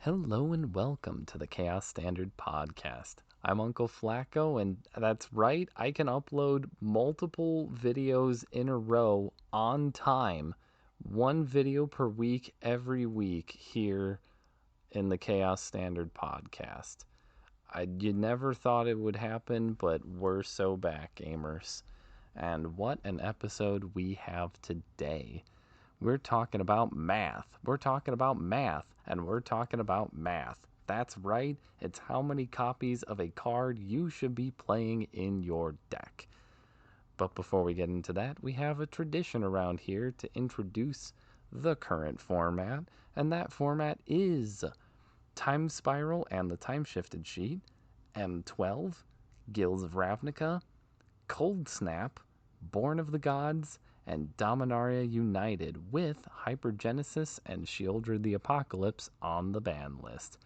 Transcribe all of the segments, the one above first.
Hello and welcome to the Chaos Standard Podcast. I'm Uncle Flacco, and that's right, I can upload multiple videos in a row on time. One video per week, every week, here in the Chaos Standard Podcast. You never thought it would happen, but we're so back, gamers. And what an episode we have today. We're talking about math. We're talking about math. And we're talking about math. That's right. It's how many copies of a card you should be playing in your deck. But before we get into that, we have a tradition around here to introduce the current format. And that format is Time Spiral and the Time Shifted Sheet, M12, Guilds of Ravnica, Cold Snap, Born of the Gods, and Dominaria United, with Hypergenesis and Shieldred the Apocalypse on the ban list.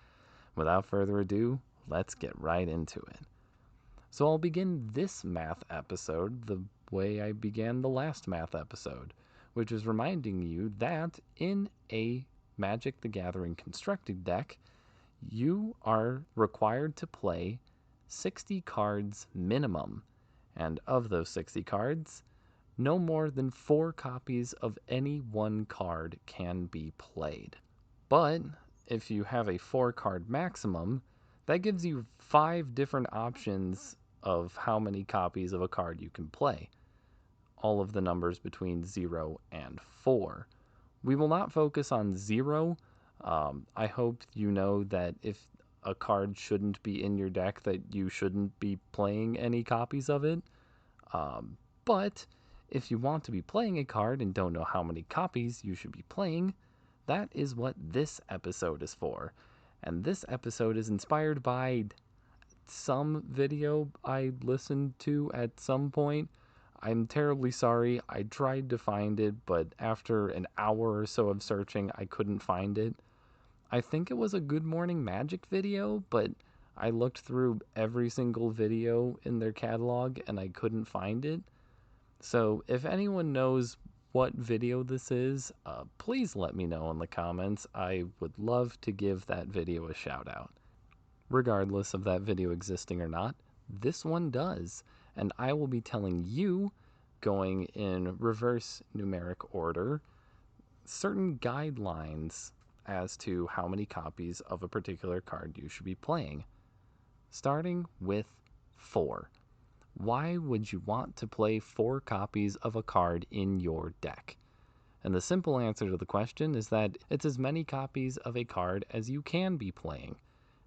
Without further ado, let's get right into it. So I'll begin this math episode the way I began the last math episode, which is reminding you that in a Magic the Gathering constructed deck, you are required to play 60 cards minimum. And of those 60 cards, no more than 4 copies of any one card can be played. But if you have a 4-card maximum, that gives you 5 different options of how many copies of a card you can play. All of the numbers between 0 and 4. We will not focus on 0. I hope you know that if a card shouldn't be in your deck, that you shouldn't be playing any copies of it. But if you want to be playing a card and don't know how many copies you should be playing, that is what this episode is for. And this episode is inspired by some video I listened to at some point. I'm terribly sorry. I tried to find it, but after an hour or so of searching, I couldn't find it. I think it was a Good Morning Magic video, but I looked through every single video in their catalog and I couldn't find it. So if anyone knows what video this is, please let me know in the comments. I would love to give that video a shout out. Regardless of that video existing or not, this one does, and I will be telling you, going in reverse numeric order, certain guidelines as to how many copies of a particular card you should be playing. Starting with 4. Why would you want to play 4 copies of a card in your deck? And the simple answer to the question is that it's as many copies of a card as you can be playing.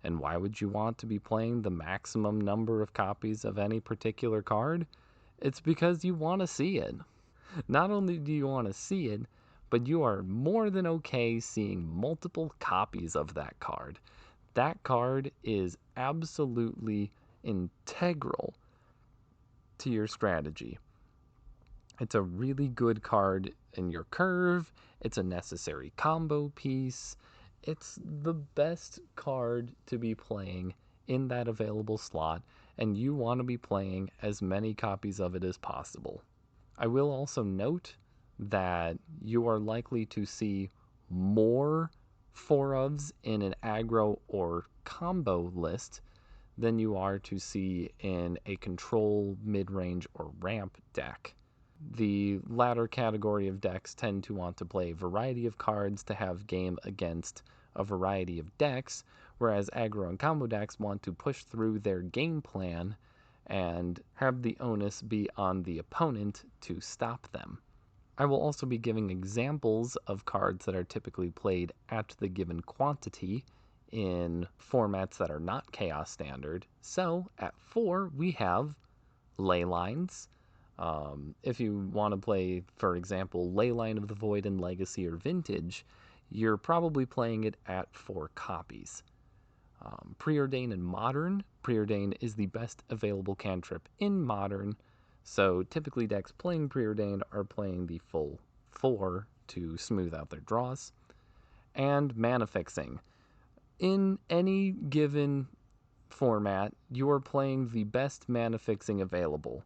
And why would you want to be playing the maximum number of copies of any particular card? It's because you want to see it. Not only do you want to see it, but you are more than okay seeing multiple copies of that card. That card is absolutely integral to your strategy. It's a really good card in your curve. It's a necessary combo piece. It's the best card to be playing in that available slot, and you want to be playing as many copies of it as possible. I will also note that you are likely to see more 4-ofs in an aggro or combo list than you are to see in a control, mid-range, or ramp deck. The latter category of decks tend to want to play a variety of cards to have game against a variety of decks, whereas aggro and combo decks want to push through their game plan and have the onus be on the opponent to stop them. I will also be giving examples of cards that are typically played at the given quantity in formats that are not Chaos Standard. So, at 4, we have Leylines. If you want to play, for example, Leyline of the Void in Legacy or Vintage, you're probably playing it at 4 copies. Preordain in Modern. Preordain is the best available cantrip in Modern, so typically decks playing Preordain are playing the full 4 to smooth out their draws. And Mana Fixing. In any given format, you are playing the best Mana Fixing available,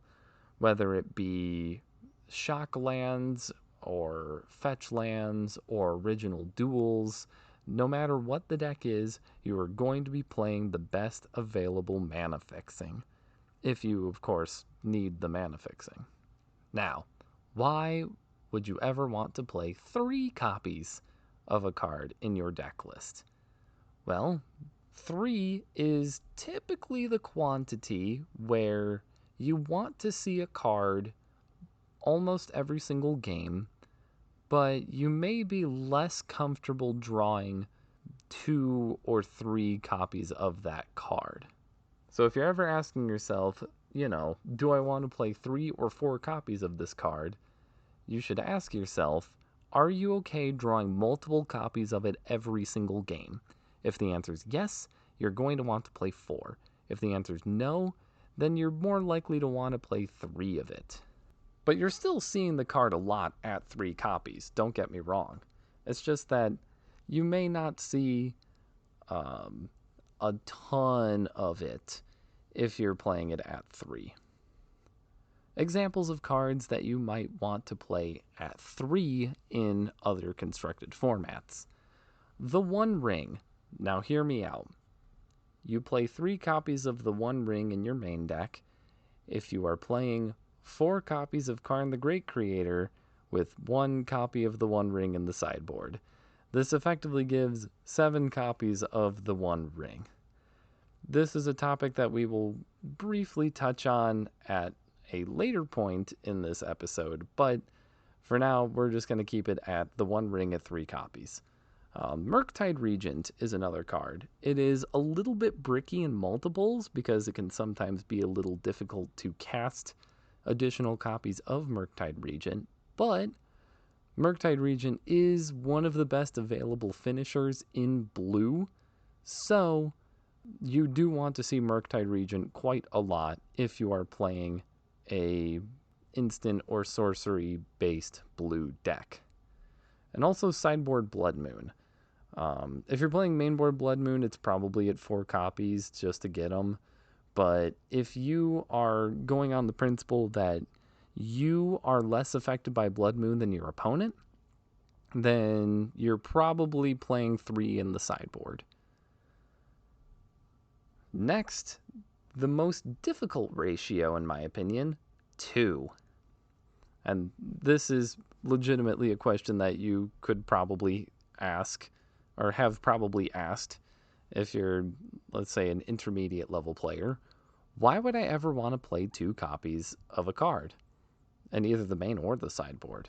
whether it be shock lands or fetch lands or original duels. No matter what the deck is, you are going to be playing the best available mana fixing. If you, of course, need the mana fixing. Now, why would you ever want to play 3 copies of a card in your deck list? Well, 3 is typically the quantity where you want to see a card almost every single game, but you may be less comfortable drawing 2 or 3 copies of that card. So if you're ever asking yourself, do I want to play 3 or 4 copies of this card? You should ask yourself, are you okay drawing multiple copies of it every single game? If the answer is yes, you're going to want to play 4. If the answer is no, then you're more likely to want to play 3 of it. But you're still seeing the card a lot at 3 copies, don't get me wrong. It's just that you may not see a ton of it if you're playing it at 3. Examples of cards that you might want to play at 3 in other constructed formats. The One Ring. Now hear me out. You play 3 copies of the One Ring in your main deck. If you are playing 4 copies of Karn the Great Creator with 1 copy of the One Ring in the sideboard. This effectively gives 7 copies of the One Ring. This is a topic that we will briefly touch on at a later point in this episode, but for now, we're just going to keep it at the One Ring at 3 copies. Murktide Regent is another card. It is a little bit bricky in multiples because it can sometimes be a little difficult to cast additional copies of Murktide Regent, but Murktide Regent is one of the best available finishers in blue, so you do want to see Murktide Regent quite a lot if you are playing a instant or sorcery based blue deck. And also sideboard Blood Moon. If you're playing mainboard Blood Moon, it's probably at 4 copies just to get them. But if you are going on the principle that you are less affected by Blood Moon than your opponent, then you're probably playing 3 in the sideboard. Next, the most difficult ratio, in my opinion, 2. And this is legitimately a question that you could probably ask, or have probably asked, if you're, let's say, an intermediate level player. Why would I ever want to play 2 copies of a card in either the main or the sideboard?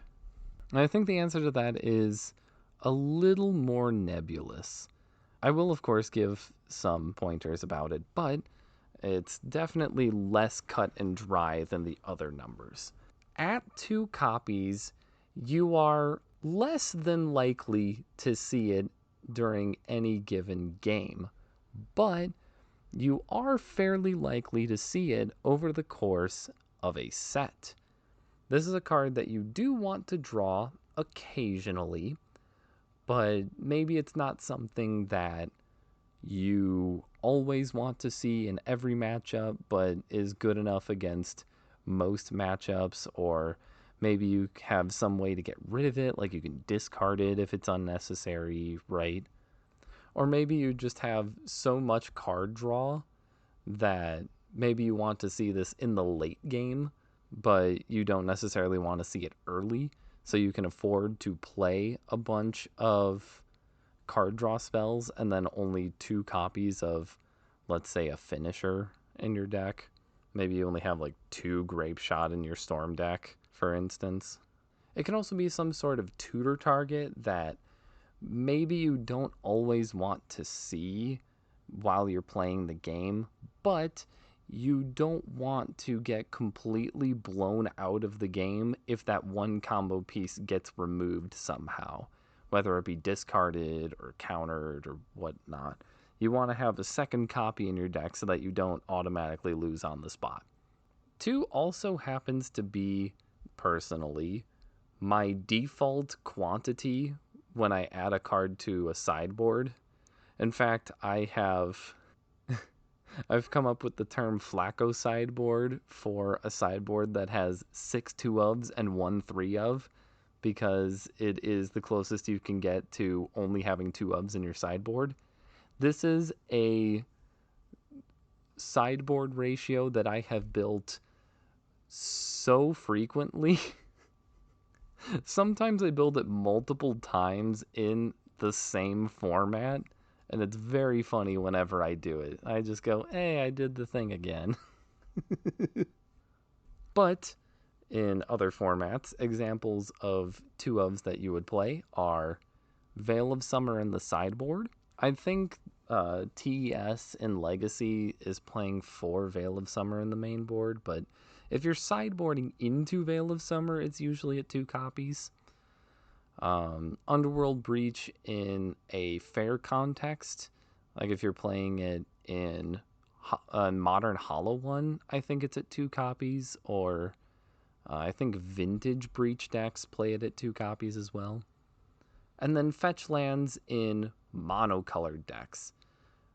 And I think the answer to that is a little more nebulous. I will, of course, give some pointers about it, but it's definitely less cut and dry than the other numbers. At 2 copies, you are less than likely to see it during any given game, but you are fairly likely to see it over the course of a set. This is a card that you do want to draw occasionally, but maybe it's not something that you always want to see in every matchup, but is good enough against most matchups, or maybe you have some way to get rid of it, like you can discard it if it's unnecessary, right? Or maybe you just have so much card draw that maybe you want to see this in the late game, but you don't necessarily want to see it early, so you can afford to play a bunch of card draw spells and then only 2 copies of, let's say, a finisher in your deck. Maybe you only have like 2 Grape Shot in your Storm deck, for instance. It can also be some sort of tutor target that maybe you don't always want to see while you're playing the game, but you don't want to get completely blown out of the game if that one combo piece gets removed somehow, whether it be discarded or countered or whatnot. You want to have a second copy in your deck so that you don't automatically lose on the spot. 2 also happens to be, personally, my default quantity when I add a card to a sideboard. In fact, I've come up with the term Flacco sideboard for a sideboard that has 6 2-ofs and 1 3-of, because it is the closest you can get to only having 2 Ubs in your sideboard. This is a sideboard ratio that I have built so frequently. Sometimes I build it multiple times in the same format, and it's very funny whenever I do it. I just go, hey, I did the thing again. But in other formats, examples of 2 ofs that you would play are Veil of Summer in the sideboard. I think TES in Legacy is playing 4 Veil of Summer in the main board, but if you're sideboarding into Veil of Summer, it's usually at 2 copies. Underworld Breach in a fair context, like if you're playing it in a Modern Hollow one, I think it's at 2 copies, or I think Vintage Breach decks play it at 2 copies as well. And then fetch lands in monocolored decks.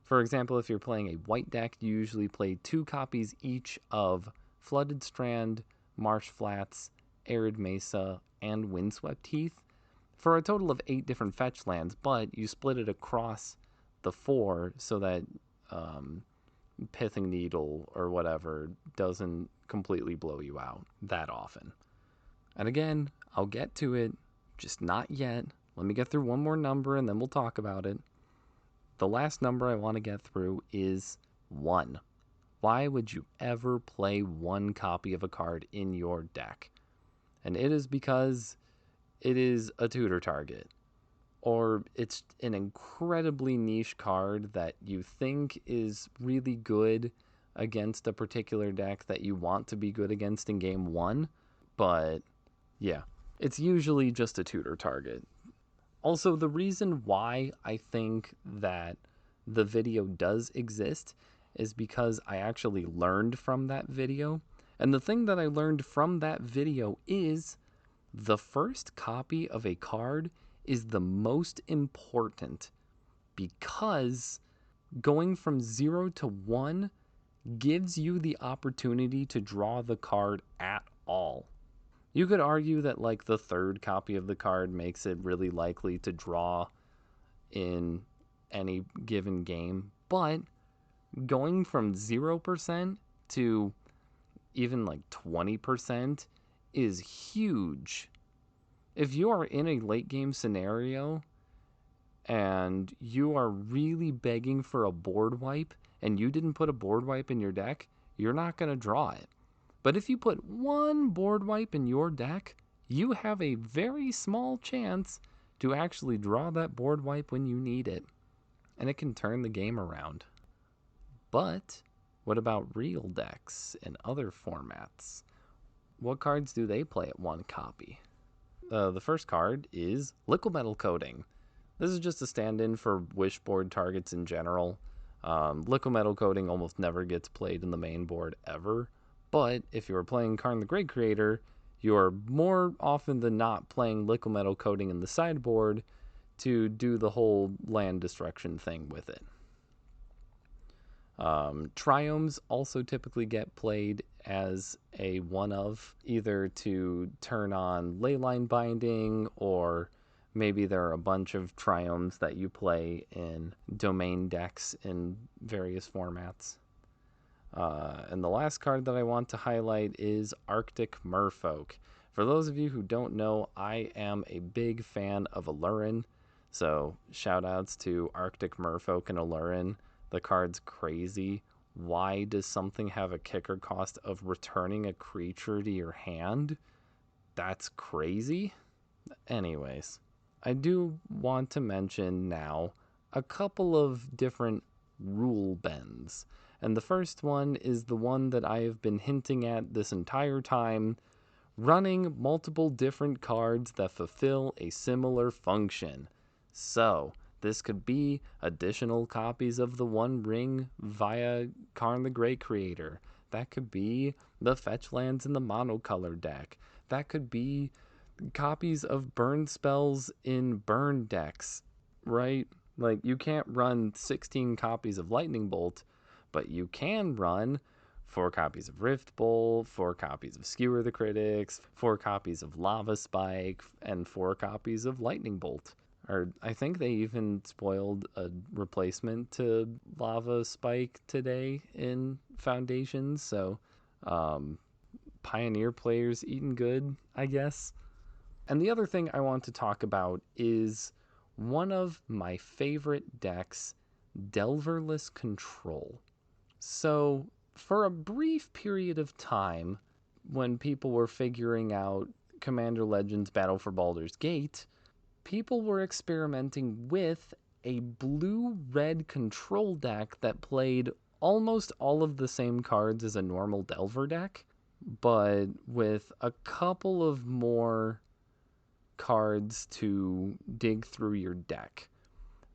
For example, if you're playing a white deck, you usually play 2 copies each of Flooded Strand, Marsh Flats, Arid Mesa, and Windswept Heath for a total of 8 different fetch lands, but you split it across the 4 so that Pithing Needle or whatever doesn't completely blow you out that often. And again, I'll get to it, just not yet. Let me get through one more number and then we'll talk about it. The last number I want to get through is 1. Why would you ever play 1 copy of a card in your deck? And it is because it is a tutor target, or it's an incredibly niche card that you think is really good against a particular deck that you want to be good against in game 1. But yeah, it's usually just a tutor target. Also, the reason why I think that the video does exist is because I actually learned from that video. And the thing that I learned from that video is the first copy of a card is the most important, because going from 0 to 1 gives you the opportunity to draw the card at all. You could argue that like the 3rd copy of the card makes it really likely to draw in any given game, but going from 0% to even like 20% is huge. If you are in a late game scenario and you are really begging for a board wipe and you didn't put a board wipe in your deck, you're not going to draw it. But if you put 1 board wipe in your deck, you have a very small chance to actually draw that board wipe when you need it. And it can turn the game around. But what about real decks in other formats? What cards do they play at 1 copy? The first card is Liquimetal Coating. This is just a stand-in for Wishboard targets in general. Liquimetal Coating almost never gets played in the main board ever. But if you're playing Karn the Great Creator, you're more often than not playing Liquimetal Coating in the sideboard to do the whole land destruction thing with it. Triomes also typically get played as a one-of, either to turn on Leyline Binding, or maybe there are a bunch of Triomes that you play in domain decks in various formats. And the last card that I want to highlight is Arctic Merfolk. For those of you who don't know, I am a big fan of Aluren, so shoutouts to Arctic Merfolk and Aluren. The card's crazy. Why does something have a kicker cost of returning a creature to your hand? That's crazy. Anyways, I do want to mention now a couple of different rule bends. And the first one is the one that I have been hinting at this entire time: running multiple different cards that fulfill a similar function. So, this could be additional copies of the One Ring via Karn the Great Creator. That could be the fetch lands in the monocolor deck. That could be copies of burn spells in burn decks, right? Like, you can't run 16 copies of Lightning Bolt, but you can run 4 copies of Rift Bolt, 4 copies of Skewer the Critics, 4 copies of Lava Spike, and 4 copies of Lightning Bolt. Or I think they even spoiled a replacement to Lava Spike today in Foundations, so Pioneer players eating good, I guess. And the other thing I want to talk about is one of my favorite decks, Delverless Control. So, for a brief period of time, when people were figuring out Commander Legends Battle for Baldur's Gate, people were experimenting with a blue-red control deck that played almost all of the same cards as a normal Delver deck, but with a couple of more cards to dig through your deck.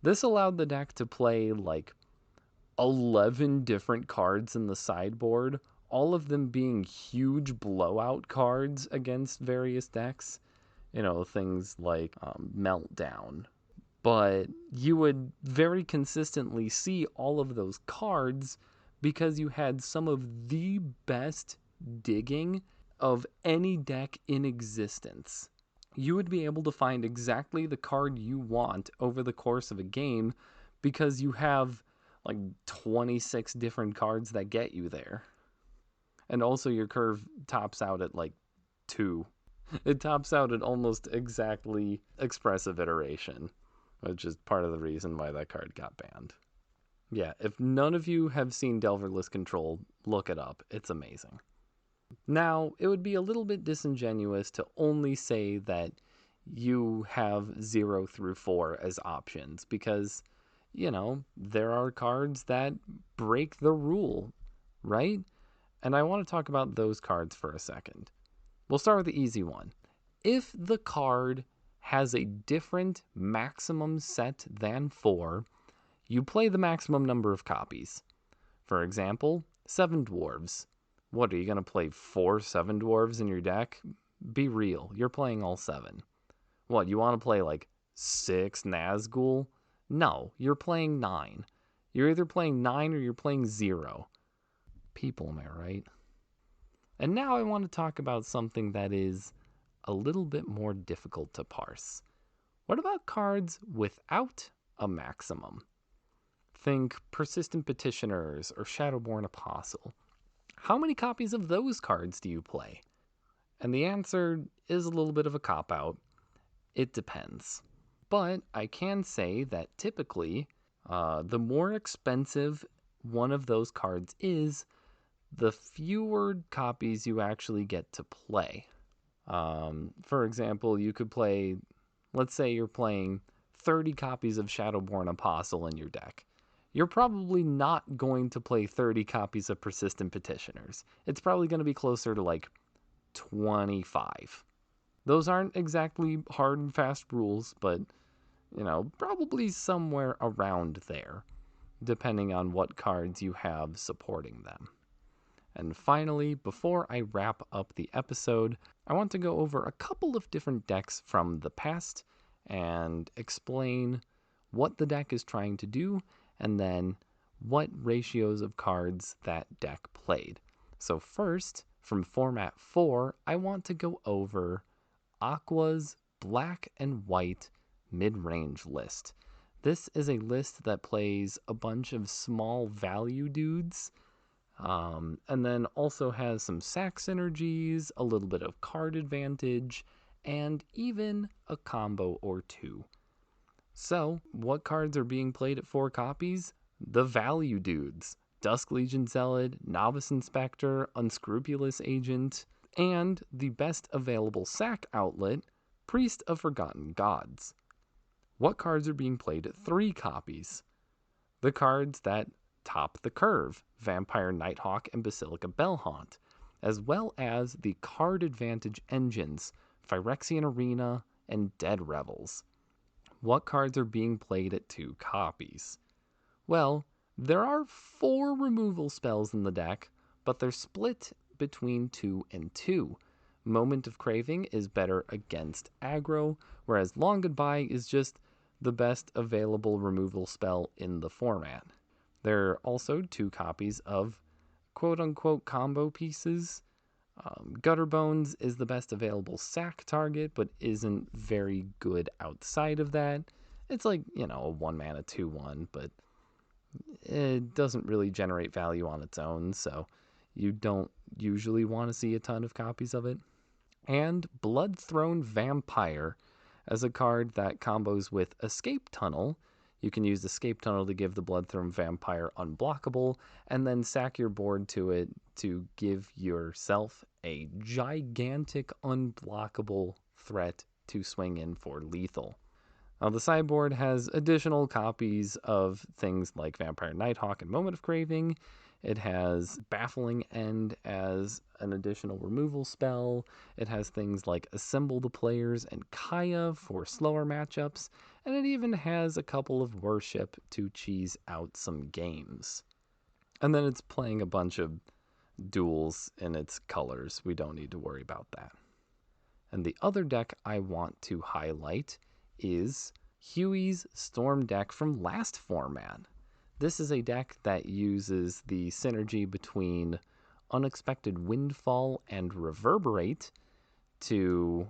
This allowed the deck to play like 11 different cards in the sideboard, all of them being huge blowout cards against various decks. You know, things like Meltdown. But you would very consistently see all of those cards because you had some of the best digging of any deck in existence. You would be able to find exactly the card you want over the course of a game because you have like 26 different cards that get you there. And also your curve tops out at like 2. It tops out at almost exactly Expressive Iteration, which is part of the reason why that card got banned. Yeah, if none of you have seen Delverless Control, look it up. It's amazing. Now, it would be a little bit disingenuous to only say that you have 0 through 4 as options because, you know, there are cards that break the rule, right? And I want to talk about those cards for a second. We'll start with the easy one. If the card has a different maximum set than 4, you play the maximum number of copies. For example, 7 Dwarves. What, are you going to play 4 7 Dwarves in your deck? Be real, you're playing all 7. What, you want to play like 6 Nazgul? No, you're playing 9. You're either playing 9 or you're playing 0. People, am I right? And now I want to talk about something that is a little bit more difficult to parse. What about cards without a maximum? Think Persistent Petitioners or Shadowborn Apostle. How many copies of those cards do you play? And the answer is a little bit of a cop-out. It depends. But I can say that typically, the more expensive one of those cards is, the fewer copies you actually get to play. For example, you could play, let's say you're playing 30 copies of Shadowborn Apostle in your deck. You're probably not going to play 30 copies of Persistent Petitioners. It's probably going to be closer to like 25. Those aren't exactly hard and fast rules, but, you know, probably somewhere around there, depending on what cards you have supporting them. And finally, before I wrap up the episode, I want to go over a couple of different decks from the past and explain what the deck is trying to do and then what ratios of cards that deck played. So first, from Format 4, I want to go over Aqua's black and white mid-range list. This is a list that plays a bunch of small value dudes, and then also has some sack synergies, a little bit of card advantage, and even a combo or 2. So, what cards are being played at 4 copies? The value dudes. Dusk Legion Zealot, Novice Inspector, Unscrupulous Agent, and the best available sack outlet, Priest of Forgotten Gods. What cards are being played at 3 copies? The cards that top the curve, Vampire Nighthawk and Basilica Bellhaunt, as well as the card advantage engines, Phyrexian Arena and Dead Revels. What cards are being played at 2 copies? Well, there are 4 removal spells in the deck, but they're split between 2 and 2. Moment of Craving is better against aggro, whereas Long Goodbye is just the best available removal spell in the format. There are also 2 copies of quote-unquote combo pieces. Gutter Bones is the best available sack target, but isn't very good outside of that. It's like, a 1-mana 2/1, but it doesn't really generate value on its own, so you don't usually want to see a ton of copies of it. And Bloodthrone Vampire as a card that combos with Escape Tunnel. You can use Escape Tunnel to give the Bloodthrone Vampire unblockable, and then sack your board to it to give yourself a gigantic unblockable threat to swing in for lethal. Now, the sideboard has additional copies of things like Vampire Nighthawk and Moment of Craving. It has Baffling End as an additional removal spell. It has things like Assemble the Players and Kaya for slower matchups. And it even has a couple of Worship to cheese out some games. And then it's playing a bunch of duels in its colors. We don't need to worry about that. And the other deck I want to highlight is Huey's Storm deck from last format. This is a deck that uses the synergy between Unexpected Windfall and Reverberate to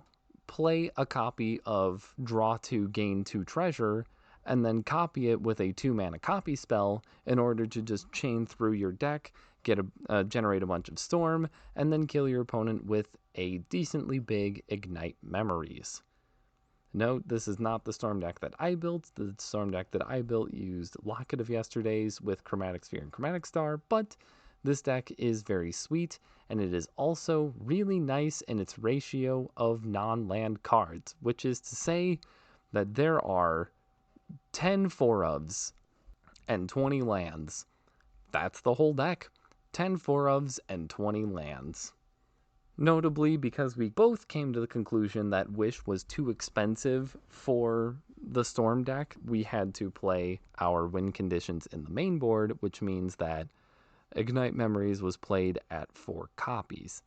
play a copy of Draw 2, Gain 2 Treasure, and then copy it with a 2-mana copy spell in order to just chain through your deck, generate a bunch of Storm, and then kill your opponent with a decently big Ignite Memories. Note, this is not the Storm deck that I built. The Storm deck that I built used Locket of Yesterdays with Chromatic Sphere and Chromatic Star, but this deck is very sweet, and it is also really nice in its ratio of non-land cards, which is to say that there are 10 4-ofs and 20 lands. That's the whole deck. 10 4-ofs and 20 lands. Notably, because we both came to the conclusion that Wish was too expensive for the Storm deck, we had to play our win conditions in the main board, which means that Ignite Memories was played at 4 copies.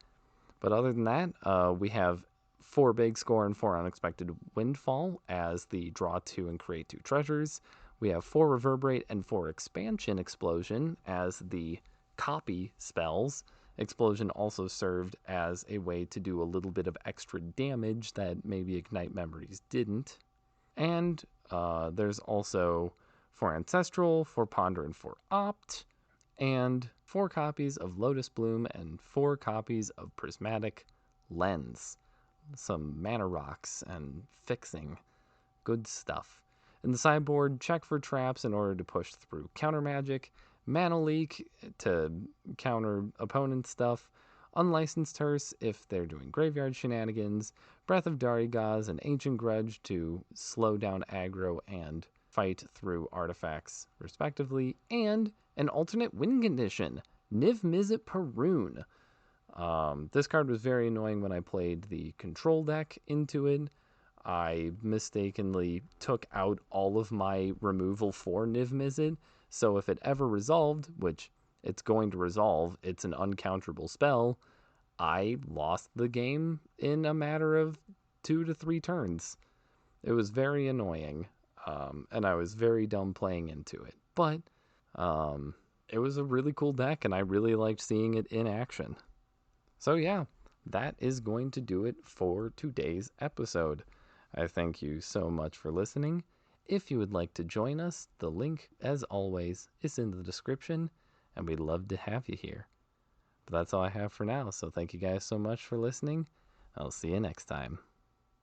But other than that, we have 4 Big Score and 4 Unexpected Windfall as the Draw 2 and Create 2 treasures. We have 4 Reverberate and 4 Expansion Explosion as the copy spells. Explosion also served as a way to do a little bit of extra damage that maybe Ignite Memories didn't. And there's also 4 Ancestral, 4 Ponder, and 4 Opt, and 4 copies of Lotus Bloom and 4 copies of Prismatic Lens. Some mana rocks and fixing. Good stuff. In the sideboard, check for traps in order to push through counter magic, Mana Leak to counter opponent stuff, Unlicensed Hearse if they're doing graveyard shenanigans, Breath of Darigaz and Ancient Grudge to slow down aggro and fight through artifacts, respectively, and an alternate win condition, Niv Mizzet Parun. This card was very annoying when I played the control deck into it. I mistakenly took out all of my removal for Niv Mizzet, so if it ever resolved, which it's going to resolve, it's an uncounterable spell, I lost the game in a matter of 2 to 3 turns. It was very annoying, and I was very dumb playing into it. But it was a really cool deck, and I really liked seeing it in action. So yeah, that is going to do it for today's episode. I thank you so much for listening. If you would like to join us, the link, as always, is in the description, and we'd love to have you here. But that's all I have for now, so thank you guys so much for listening. I'll see you next time.